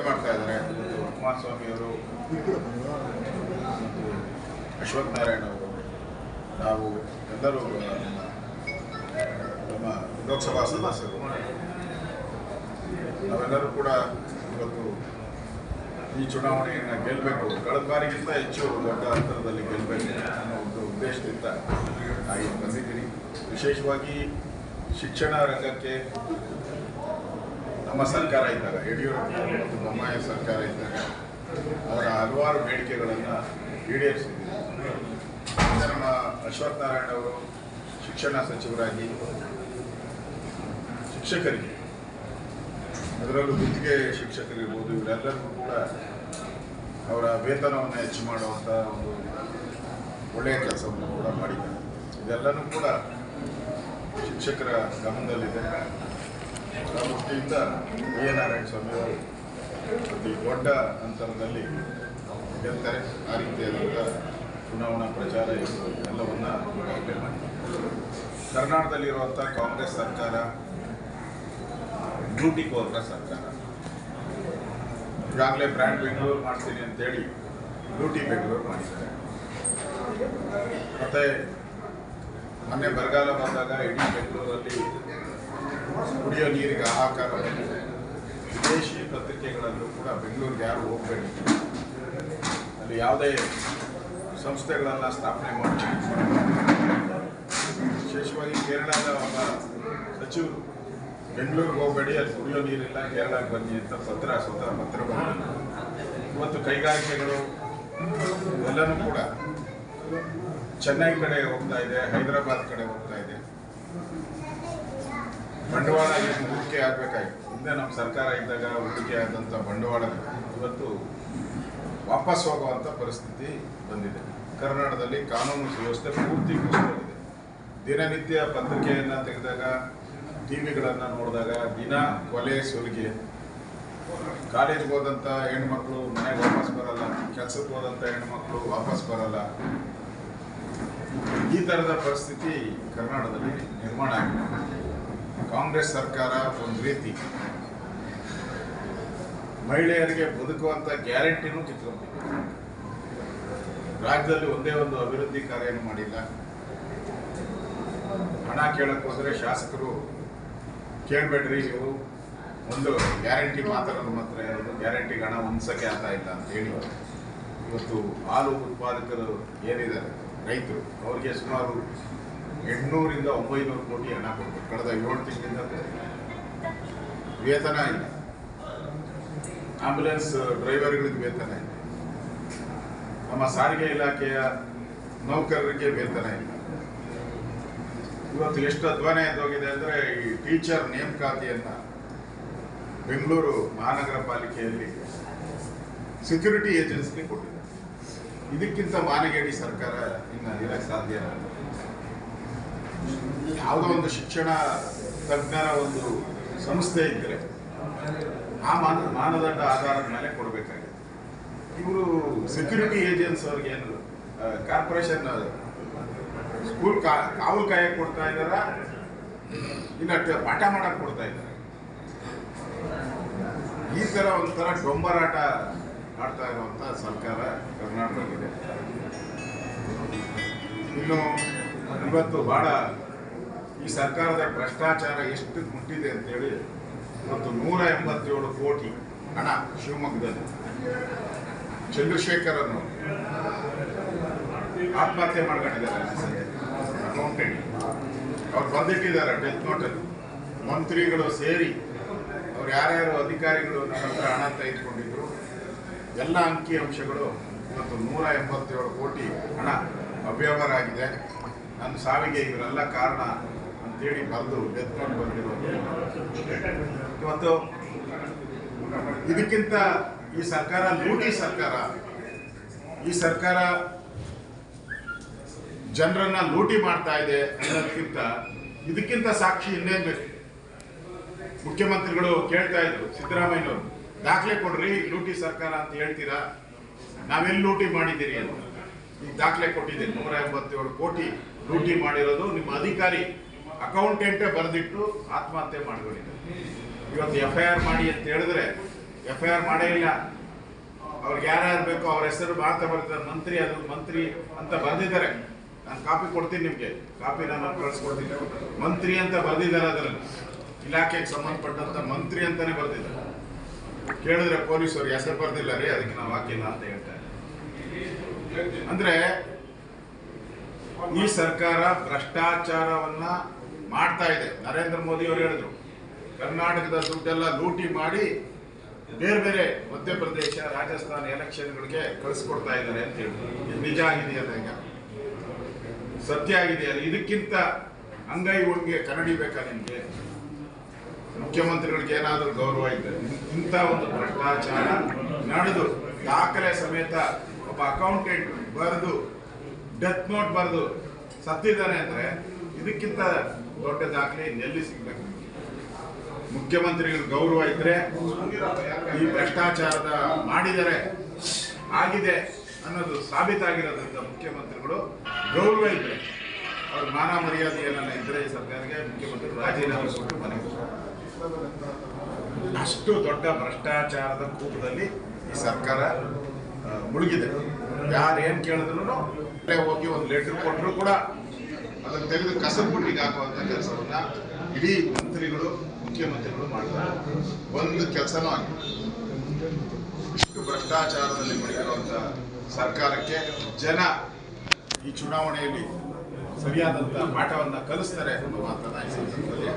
ಮಾಡ್ತಾ ಇದ್ದಾರೆ. ಕುಮಾರಸ್ವಾಮಿ ಅವರು ಮತ್ತು ಅಶ್ವಥ್ ನಾರಾಯಣ ಅವರು, ನಾವು ಎಲ್ಲರೂ ನಮ್ಮ ಲೋಕಸಭಾ ಸದಸ್ಯರು ನಾವೆಲ್ಲರೂ ಕೂಡ ಇವತ್ತು ಈ ಚುನಾವಣೆಯನ್ನು ಗೆಲ್ಲಬೇಕು, ಕಳೆದ ಬಾರಿಗಿಂತ ಹೆಚ್ಚು ದೊಡ್ಡ ಅಂತರದಲ್ಲಿ ಗೆಲ್ಲಬೇಕು ಅನ್ನೋ ಒಂದು ಉದ್ದೇಶದಿಂದ ನಾನು ಬಂದಿದ್ದೀನಿ. ವಿಶೇಷವಾಗಿ ಶಿಕ್ಷಣ ರಂಗಕ್ಕೆ ನಮ್ಮ ಸರ್ಕಾರ ಇದ್ದಾಗ, ಯಡಿಯೂರಪ್ಪ ಮತ್ತು ಬೊಮ್ಮಾಯಿ ಸರ್ಕಾರ ಇದ್ದಾಗ ಅವರ ಹಲವಾರು ಬೇಡಿಕೆಗಳನ್ನು ಈಡೇರಿಸಿದ್ದೀವಿ. ನಮ್ಮ ಅಶ್ವಥ್ ನಾರಾಯಣ ಅವರು ಶಿಕ್ಷಣ ಸಚಿವರಾಗಿ ಶಿಕ್ಷಕರಿಗೆ, ಅದರಲ್ಲೂ ಗುತ್ತಿಗೆ ಶಿಕ್ಷಕರಿರ್ಬೋದು, ಇವರೆಲ್ಲರಿಗೂ ಕೂಡ ಅವರ ವೇತನವನ್ನು ಹೆಚ್ಚು ಮಾಡುವಂಥ ಒಂದು ಒಳ್ಳೆಯ ಕೆಲಸವನ್ನು ಕೂಡ ಮಾಡಿದ್ದಾರೆ. ಇದೆಲ್ಲನೂ ಕೂಡ ಶಿಕ್ಷಕರ ಗಮನದಲ್ಲಿದೆ. ಆ ದೃಷ್ಟಿಯಿಂದ ಎ ನಾರಾಯಣ ಸ್ವಾಮಿ ಅವರು ಅತಿ ದೊಡ್ಡ ಅಂತರದಲ್ಲಿ ಗೆಲ್ತಾರೆ. ಆ ರೀತಿಯಾದಂಥ ಚುನಾವಣಾ ಪ್ರಚಾರ ಎಲ್ಲವನ್ನು ಈಗಾಗಲೇ ಮಾಡಿದ್ದಾರೆ. ಕರ್ನಾಟಕದಲ್ಲಿರುವಂಥ ಕಾಂಗ್ರೆಸ್ ಸರ್ಕಾರ ಡ್ಯೂಟಿ ಕೋರ್ನ ಸರ್ಕಾರ. ಈಗಾಗಲೇ ಬ್ರ್ಯಾಂಡ್ ಬೆಂಗಳೂರು ಮಾಡ್ತೀನಿ ಅಂತೇಳಿ ಡ್ಯೂಟಿ ಬೆಂಗಳೂರು ಮಾಡಿದ್ದಾರೆ. ಮತ್ತು ಮೊನ್ನೆ ಬರಗಾಲ ಬಂದಾಗ ಇಡೀ ಬೆಂಗಳೂರಲ್ಲಿ ಕುಡಿಯೋ ನೀರಿಗೆ ಹಾಹಾಕಾರ. ವಿದೇಶಿ ಪತ್ರಿಕೆಗಳಲ್ಲೂ ಕೂಡ ಬೆಂಗಳೂರಿಗೆ ಯಾರು ಹೋಗಬೇಡಿ, ಅಲ್ಲಿ ಯಾವುದೇ ಸಂಸ್ಥೆಗಳನ್ನು ಸ್ಥಾಪನೆ ಮಾಡಿ, ವಿಶೇಷವಾಗಿ ಕೇರಳದ ಒಬ್ಬ ಸಚಿವರು ಬೆಂಗಳೂರಿಗೆ ಹೋಗಬೇಡಿ, ಅಲ್ಲಿ ಕುಡಿಯೋ ನೀರಿಲ್ಲ, ಕೇರಳಕ್ಕೆ ಬನ್ನಿ ಅಂತ ಸ್ವತಃ ಪತ್ರ ಬಂದಿಲ್ಲ. ಇವತ್ತು ಕೈಗಾರಿಕೆಗಳು ಎಲ್ಲನೂ ಕೂಡ ಚೆನ್ನೈ ಕಡೆ ಹೋಗ್ತಾ ಇದೆ, ಹೈದರಾಬಾದ್ ಕಡೆ ಹೋಗ್ತಾ ಇದೆ. ಬಂಡವಾಳ ಹೂಡಿಕೆ ಆಗಬೇಕಾಗಿತ್ತು. ಹಿಂದೆ ನಮ್ಮ ಸರ್ಕಾರ ಇದ್ದಾಗ ಹೂಡಿಕೆ ಆದಂಥ ಬಂಡವಾಳ ಇವತ್ತು ವಾಪಸ್ ಹೋಗುವಂಥ ಪರಿಸ್ಥಿತಿ ಬಂದಿದೆ. ಕರ್ನಾಟಕದಲ್ಲಿ ಕಾನೂನು ಸುವ್ಯವಸ್ಥೆ ಪೂರ್ತಿ ಕುಸಿದಿದೆ. ದಿನನಿತ್ಯ ಪತ್ರಿಕೆಯನ್ನು ತೆಗೆದಾಗ, ಟಿವಿಗಳನ್ನು ನೋಡಿದಾಗ ದಿನ ಕೊಲೆ ಸುಲಿಗೆ, ಕಾಲೇಜ್ಗೆ ಹೋದಂಥ ಹೆಣ್ಮಕ್ಳು ಮನೆಗೆ ವಾಪಸ್ ಬರಲ್ಲ, ಕೆಲಸಕ್ಕೆ ಹೋದಂಥ ಹೆಣ್ಮಕ್ಳು ವಾಪಸ್ ಬರಲ್ಲ. ಈ ಥರದ ಪರಿಸ್ಥಿತಿ ಕರ್ನಾಟಕದಲ್ಲಿ ನಿರ್ಮಾಣ ಆಗಿದೆ. ಕಾಂಗ್ರೆಸ್ ಸರ್ಕಾರ ಒಂದು ರೀತಿ ಮಹಿಳೆಯರಿಗೆ ಬದುಕುವಂಥ ಗ್ಯಾರಂಟಿನೂ ಕಿತ್ಕೊಂಡಿದೆ. ರಾಜ್ಯದಲ್ಲಿ ಒಂದೇ ಒಂದು ಅಭಿವೃದ್ಧಿ ಕಾರ್ಯನೂ ಮಾಡಿಲ್ಲ. ಹಣ ಕೇಳಕ್ಕೆ ಹೋದರೆ ಶಾಸಕರು ಕೇಳಬೇಡ್ರಿ, ನೀವು ಒಂದು ಗ್ಯಾರಂಟಿ ಮಾತ್ರ ನಮ್ಮ ಹತ್ರ ಇರೋದು, ಗ್ಯಾರಂಟಿಗೆ ಹಣ ಹೊಂದಿಸೋಕ್ಕೆ ಆಗ್ತಾ ಇಲ್ಲ ಅಂತ ಹೇಳಿ ಇವತ್ತು ಹಾಲು ಉತ್ಪಾದಕರು ಏನಿದ್ದಾರೆ ರೈತರು, ಅವ್ರಿಗೆ ಸುಮಾರು 800ರಿಂದ 900 ಕೋಟಿ ಹಣ ಕೊಡಬೇಕು. ಕಳೆದ 7 ತಿಂಗಳಿಂದ ವೇತನ ಇಲ್ಲ. ಆಂಬ್ಯುಲೆನ್ಸ್ ಡ್ರೈವರ್ಗಳಿಗೆ ವೇತನ ಇಲ್ಲ. ನಮ್ಮ ಸಾರಿಗೆ ಇಲಾಖೆಯ ನೌಕರರಿಗೆ ವೇತನ ಇಲ್ಲ. ಇವತ್ತು ಎಷ್ಟು ಅಧ್ವಾನ ಎದ್ದೋಗಿದೆ ಅಂದರೆ, ಈ ಟೀಚರ್ ನೇಮಕಾತಿಯನ್ನು ಬೆಂಗಳೂರು ಮಹಾನಗರ ಪಾಲಿಕೆಯಲ್ಲಿ ಸೆಕ್ಯೂರಿಟಿ ಏಜೆನ್ಸಿಗೆ ಕೊಟ್ಟಿದೆ. ಇದಕ್ಕಿಂತ ಮಾನಗೇಡಿ ಸರ್ಕಾರ ಇನ್ನು ಇರಕ್ಕೆ ಸಾಧ್ಯ ಇಲ್ಲ. ಯಾವುದೋ ಒಂದು ಶಿಕ್ಷಣ ತಜ್ಞರ ಒಂದು ಸಂಸ್ಥೆ ಇದ್ದರೆ ಆ ಮಾನದಂಡ ಆಧಾರದ ಮೇಲೆ ಕೊಡಬೇಕಾಗಿದೆ. ಇವರು ಸೆಕ್ಯೂರಿಟಿ ಏಜೆನ್ಸಿ ಅವ್ರಿಗೆ ಏನು ಕಾರ್ಪೊರೇಷನ್ ಸ್ಕೂಲ್ ಕಾವಲು ಕಾಯಕ್ಕೆ ಕೊಡ್ತಾ ಇದ್ದಾರ, ಇಲ್ಲ ಪಾಠ ಮಾಡಕ್ಕೆ ಕೊಡ್ತಾ ಇದ್ದಾರೆ. ಈ ಥರ ಒಂಥರ ಡೊಂಬರಾಟ ಆಡ್ತಾ ಇರುವಂಥ ಸರ್ಕಾರ ಕರ್ನಾಟಕದಲ್ಲಿದೆ. ಇನ್ನು ಇವತ್ತು ಬಹಳ ಈ ಸರ್ಕಾರದ ಭ್ರಷ್ಟಾಚಾರ ಎಷ್ಟು ಮುಟ್ಟಿದೆ ಅಂತೇಳಿ ಇವತ್ತು 187 ಕೋಟಿ ಹಣ ಶಿವಮೊಗ್ಗದಲ್ಲಿ ಚಂದ್ರಶೇಖರನ್ನು ಆತ್ಮಹತ್ಯೆ ಮಾಡ್ಕೊಂಡಿದ್ದಾರೆ. ಅಕೌಂಟೆಂಟ್ ಅವ್ರು ಬಂದಿಟ್ಟಿದ್ದಾರೆ ಡೆತ್ ನೋಟಲ್ಲಿ. ಮಂತ್ರಿಗಳು ಸೇರಿ ಅವ್ರು ಯಾರ್ಯಾರು ಅಧಿಕಾರಿಗಳು ನಮ್ಮ ಹತ್ರ ಹಣ ತೆಗೆದುಕೊಂಡಿದ್ರು ಎಲ್ಲ ಅಂಕಿ ಅಂಶಗಳು ಇವತ್ತು 187 ಕೋಟಿ ಹಣ ಅವ್ಯವಹಾರ ಆಗಿದೆ. ನನ್ನ ಸಾವಿಗೆ ಇವರೆಲ್ಲ ಕಾರಣ ಅಂತೇಳಿ ಬರೆದು ಡೆತ್ ನೋಟ್ ಬಂದಿರೋದು. ಇವತ್ತು ಇದಕ್ಕಿಂತ ಈ ಸರ್ಕಾರ ಲೂಟಿ ಸರ್ಕಾರ. ಈ ಸರ್ಕಾರ ಜನರನ್ನ ಲೂಟಿ ಮಾಡ್ತಾ ಇದೆ ಅನ್ನೋದಕ್ಕಿಂತ ಇದಕ್ಕಿಂತ ಸಾಕ್ಷಿ ಇನ್ನೇನು ಬೇಕು? ಮುಖ್ಯಮಂತ್ರಿಗಳು ಕೇಳ್ತಾ ಇದ್ರು ಸಿದ್ದರಾಮಯ್ಯನವರು, ದಾಖಲೆ ಕೊಡ್ರಿ, ಲೂಟಿ ಸರ್ಕಾರ ಅಂತ ಹೇಳ್ತೀರಾ, ನಾವೆಲ್ಲಿ ಲೂಟಿ ಮಾಡಿದ್ದೀರಿ ಅಂತ. ಈಗ ದಾಖಲೆ ಕೊಟ್ಟಿದೆ. 187 ಕೋಟಿ ಲೂಟಿ ಮಾಡಿರೋದು ನಿಮ್ಮ ಅಧಿಕಾರಿ ಅಕೌಂಟೆಂಟೇ ಬರೆದಿಟ್ಟು ಆತ್ಮಹತ್ಯೆ ಮಾಡ್ಕೊಂಡಿದ್ದಾರೆ. ಇವತ್ತು FIR ಮಾಡಿ ಅಂತ ಹೇಳಿದ್ರೆ FIR ಮಾಡೇ ಇಲ್ಲ. ಅವ್ರಿಗೆ ಯಾರ್ಯಾರು ಬೇಕೋ ಅವ್ರ ಹೆಸರು ಮಾತ್ರ ಬರ್ತಾರೆ. ಮಂತ್ರಿ ಅದು ಮಂತ್ರಿ ಅಂತ ಬರೆದಿದ್ದಾರೆ. ನಾನು ಕಾಪಿ ಕೊಡ್ತೀನಿ ನಿಮಗೆ, ಕಾಪಿ ನಾನು ಕಳಿಸ್ಕೊಡ್ತೀನಿ. ಮಂತ್ರಿ ಅಂತ ಬರೆದಿದ್ದಾರೆ, ಅದರಲ್ಲಿ ಇಲಾಖೆಗೆ ಸಂಬಂಧಪಟ್ಟಂತ ಮಂತ್ರಿ ಅಂತಾನೆ ಬರೆದಿದ್ದಾರೆ. ಕೇಳಿದ್ರೆ ಪೊಲೀಸರು ಹೆಸರು ಬರ್ದಿಲ್ಲ ರೀ, ಅದಕ್ಕೆ ನಾವು ಹಾಕಿಲ್ಲ ಅಂತ ಹೇಳ್ತಾರೆ. ಅಂದ್ರೆ ಈ ಸರ್ಕಾರ ಭ್ರಷ್ಟಾಚಾರವನ್ನ ಮಾಡ್ತಾ ಇದೆ. ನರೇಂದ್ರ ಮೋದಿ ಅವರು ಹೇಳಿದ್ರು, ಕರ್ನಾಟಕದ ದುಡ್ಡೆಲ್ಲ ಲೂಟಿ ಮಾಡಿ ಬೇರೆ ಬೇರೆ ಮಧ್ಯಪ್ರದೇಶ, ರಾಜಸ್ಥಾನ ಎಲೆಕ್ಷನ್ಗಳಿಗೆ ಕಳಿಸ್ಕೊಡ್ತಾ ಇದ್ದಾರೆ ಅಂತ ಹೇಳಿದ್ರು. ನಿಜ ಆಗಿದೆಯಲ್ಲ, ಈಗ ಸತ್ಯ ಆಗಿದೆಯಲ್ಲ? ಇದಕ್ಕಿಂತ ಅಂಗೈ ಒಳಗೆ ಕನ್ನಡಿ ಬೇಕಾ ನಿಮ್ಗೆ? ಮುಖ್ಯಮಂತ್ರಿಗಳಿಗೆ ಏನಾದರೂ ಗೌರವ ಇದೆ? ಇಂಥ ಒಂದು ಭ್ರಷ್ಟಾಚಾರ ನಡೆದು ದಾಖಲೆ ಸಮೇತ ಒಬ್ಬ ಅಕೌಂಟೆಂಟ್ ಬರೆದು ಡೆತ್ ನೋಟ್ ಬರೆದು ಸತ್ತಿದ್ದಾನೆ ಅಂದ್ರೆ ಇದಕ್ಕಿಂತ ದೊಡ್ಡ ದಾಖಲೆ ಇನ್ನೆಲ್ಲಿ ಸಿಗ್ಬೇಕು? ಮುಖ್ಯಮಂತ್ರಿಗಳ ಗೌರವ ಇದ್ರೆ, ಈ ಭ್ರಷ್ಟಾಚಾರದ ಮಾಡಿದರೆ ಆಗಿದೆ ಅನ್ನೋದು ಸಾಬೀತಾಗಿರೋದ್ರಿಂದ ಮುಖ್ಯಮಂತ್ರಿಗಳು ಗೌರವ ಇದ್ರೆ, ಅವ್ರ ಮಾನ ಮರ್ಯಾದೆ ಏನೆಲ್ಲ ಇದ್ರೆ ಈ ಸರ್ಕಾರಕ್ಕೆ ಮುಖ್ಯಮಂತ್ರಿಗಳು ರಾಜೀನಾಮೆ ಕೊಟ್ಟು ಮನೆಗೆ ಹೋಗ್ತಾರೆ. ಅಷ್ಟು ದೊಡ್ಡ ಭ್ರಷ್ಟಾಚಾರದ ಕೂಪದಲ್ಲಿ ಈ ಸರ್ಕಾರ ಮುಳುಗಿದೆ. ಯಾರು ಏನ್ ಕೇಳಿದ್ರು ಹೋಗಿ ಒಂದು ಲೆಟರ್ ಕೊಟ್ಟರು ಕೂಡ ಅದನ್ನು ತೆಗೆದು ಕಸಬುಟ್ಟಿಗೆ ಹಾಕುವಂತ ಕೆಲಸವನ್ನ ಇಡೀ ಮಂತ್ರಿಗಳು, ಮುಖ್ಯಮಂತ್ರಿಗಳು ಮಾಡ್ತಾರೆ. ಒಂದು ಕೆಲಸನೂ ಆಗಿದೆ. ಇಷ್ಟು ಭ್ರಷ್ಟಾಚಾರದಲ್ಲಿ ಮುಳುಗಿರುವಂತ ಸರ್ಕಾರಕ್ಕೆ ಜನ ಈ ಚುನಾವಣೆಯಲ್ಲಿ ಸರಿಯಾದಂತ ಪಾಠವನ್ನ ಕಲಿಸ್ತಾರೆ ಅನ್ನೋ ಮಾತನ್ನ ಈ ಸಂದರ್ಭದಲ್ಲಿ